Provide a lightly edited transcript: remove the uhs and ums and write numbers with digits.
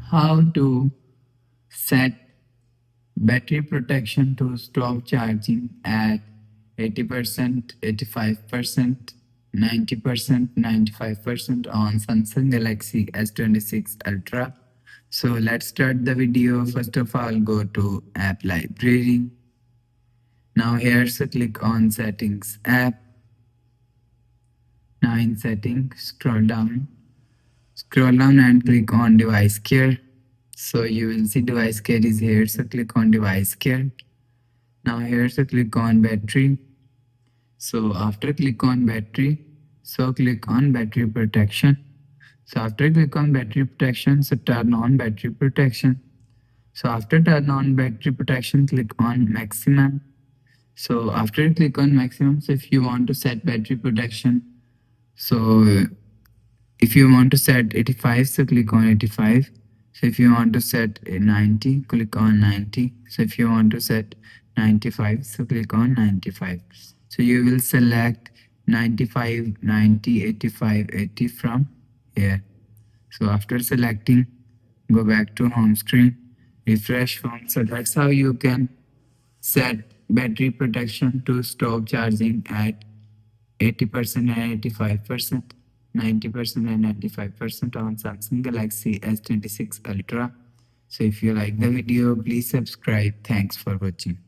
How to set battery protection to stop charging at 80%, 85%, 90%, 95% on Samsung Galaxy S26 Ultra. So let's start the video. First of all, go to app library. Now here, so click on settings app. Now in settings, scroll down and click on device care. So you will see device care is here. So click on device care. Now here, so click on battery. So after click on battery, so click on battery protection. So after click on battery protection, so turn on battery protection. So after turn on battery protection, click on maximum. So after click on maximum, so if you want to set battery protection, so if you want to set 85, so click on 85. So if you want to set 90, click on 90. So if you want to set 95, so click on 95. So you will select 95, 90, 85, 80 from here. So after selecting, go back to home screen, refresh phone. So that's how you can set battery protection to stop charging at 80% and 85%, 90% and 95% on Samsung Galaxy S26 Ultra. So if you like the video, please subscribe. Thanks for watching.